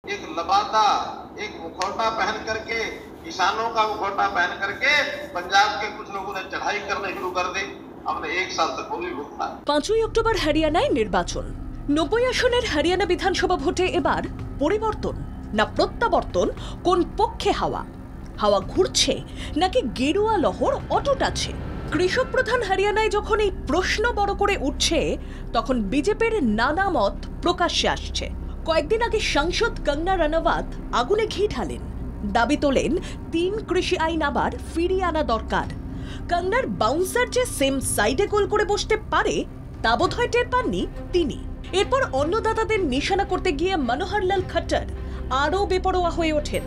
एक लबादा, एक मुखौटा पहन करके, किसानों का मुखौटा पहन करके पंजाब के कुछ लोगों ने चढ़ाई करने शुरू कर दी। हमने 1 साल तक वो भी भुगता। 5ই অক্টোবর হরিয়ানায় নির্বাচন। 90 আসনের হরিয়ানা বিধানসভা ভোটে এবার পরিবর্তন না প্রত্যাবর্তন, কোন পক্ষে হাওয়া? হাওয়া ঘুরছে নাকি গেরুয়া লহর অটুট আছে? কৃষক প্রধান হরিয়ানায় যখন এই প্রশ্ন বড় করে উঠছে, তখন বিজেপির নানা মত প্রকাশ্যে আসছে। কয়েকদিন আগে সাংসদ কঙ্গনা রানাওয়াত আগুনে ঘি ঢালেন, দাবি তোলেন 3 কৃষি আইন আবার ফিরিয়ে আনা দরকার। কঙ্গনার বাউন্সার যে সেম সাইডে গোল করে বসতে পারে তা বোধহয় টের পাননি তিনি। এরপর অন্নদাতাদের নিশানা করতে গিয়ে মনোহরলাল খট্টর আরও বেপরোয়া হয়ে ওঠেন।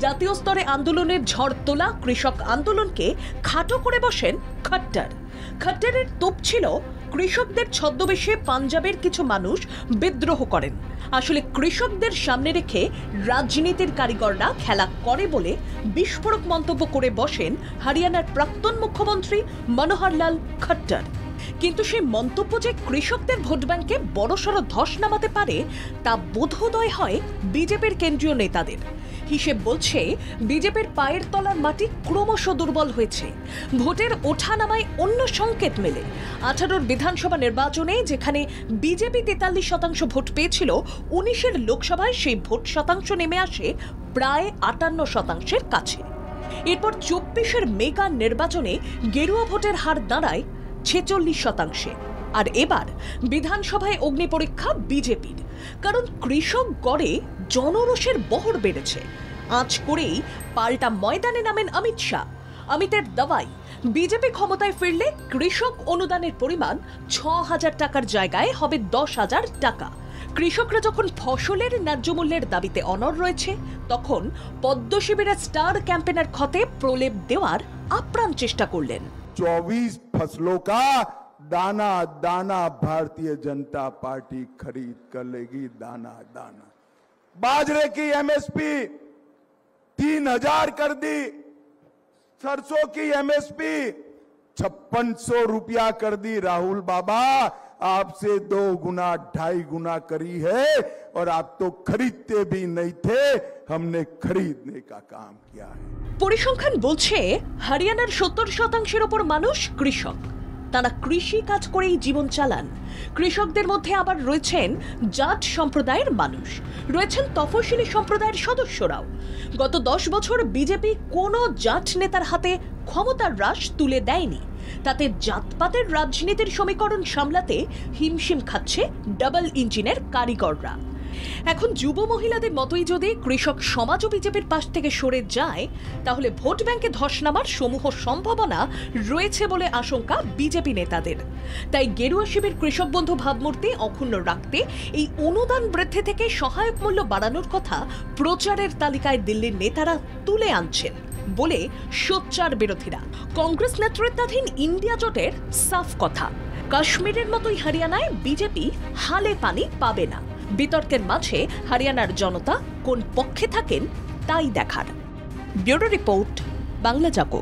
জাতীয় স্তরে আন্দোলনের ঝড় তোলা কৃষক আন্দোলনকে খাটো করে বসেন খট্টর। খট্টরের তোপ ছিল কৃষকদের ছদ্মবেশে পাঞ্জাবের কিছু মানুষ বিদ্রোহ করেন, আসলে কৃষকদের সামনে রেখে রাজনীতির কারিগররা খেলা করে বলে বিস্ফোরক মন্তব্য করে বসেন হরিয়ানার প্রাক্তন মুখ্যমন্ত্রী মনোহরলাল খট্টর। কিন্তু সেই মন্তব্য যে কৃষকদের ভোট ব্যাংকে বড়সড় ধস নামাতে পারে তা বোধোদয় হয় বিজেপির কেন্দ্রীয় নেতাদের। হিসেব বলছে বিজেপির পায়ের তলার মাটি ক্রমশ দুর্বল হয়েছে। ভোটের ওঠানামায় অন্য সংকেত মেলে। 18 বিধানসভা নির্বাচনে যেখানে বিজেপি 43% ভোট পেয়েছিল, 19 লোকসভায় সেই ভোট শতাংশ নেমে আসে প্রায় 58%-এর কাছে। এরপর 24 মেগা নির্বাচনে গেরুয়া ভোটের হার দাঁড়ায় 46%। আর এবার বিধানসভায় অগ্নি পরীক্ষা বিজেপির, কারণ কৃষক গড়ে জনরোষের বহর বেড়েছে। আজ করেই পাল্টা ময়দানে নামেন অমিত শাহ। অমিতের দাওয়াই, বিজেপি ক্ষমতায় ফিরলে কৃষক অনুদানের পরিমাণ 6,000 টাকার জায়গায় হবে 10,000 টাকা। কৃষকরা যখন ফসলের ন্যায্য মূল্যের দাবিতে অনড় রয়েছে, তখন পদ্ম শিবিরের স্টার ক্যাম্পেনার খতে প্রলেপ দেওয়ার আপ্রাণ চেষ্টা করলেন। 24 फसलों का दाना दाना भारतीय जनता पार्टी खरीद कर लेगी, दाना दाना। बाजरे की एमएसपी 3,000 कर दी, सरसों की एमएसपी 5600 रुपया कर दी। राहुल बाबा, आपसे 2 गुना 2.5 गुना करी है, और आप तो खरीदते भी नहीं थे, हमने खरीदने का काम किया है। পরিসংখ্যান বলছে হরিয়ানার 70%-এর ওপর মানুষ কৃষক। তারা কৃষি কাজ করেই জীবন চালান। কৃষকদের মধ্যে আবার রয়েছেন জাট সম্প্রদায়ের মানুষ, রয়েছেন তফসিলি সম্প্রদায়ের সদস্যরাও। গত 10 বছর বিজেপি কোনো জাট নেতার হাতে ক্ষমতার রাশ তুলে দেয়নি। তাতে জাতপাতের রাজনীতির সমীকরণ সামলাতে হিমশিম খাচ্ছে ডাবল ইঞ্জিনের কারিগররা। এখন যুব মহিলাদের মতোই যদি কৃষক সমাজও বিজেপির পাশ থেকে সরে যায়, তাহলে ভোট ব্যাংকে ধস নামার সমূহ সম্ভাবনা রয়েছে বলে আশঙ্কা বিজেপি নেতাদের। তাই গেরুয়া শিবির কৃষক বন্ধু ভাবমূর্তি অক্ষুণ্ণ রাখতে এই অনুদান বৃদ্ধি থেকে সহায়ক মূল্য বাড়ানোর কথা প্রচারের তালিকায় দিল্লির নেতারা তুলে আনছেন বলে সোচ্চার বিরোধীরা। কংগ্রেস নেতৃত্বাধীন ইন্ডিয়া জোটের সাফ কথা, কাশ্মীরের মতোই হরিয়ানায় বিজেপি হালে পানি পাবে না। বিতর্কের মাঝে হরিয়ানার জনতা কোন পক্ষে থাকেন তাই দেখার। ব্যুরো রিপোর্ট, বাংলা জাগো।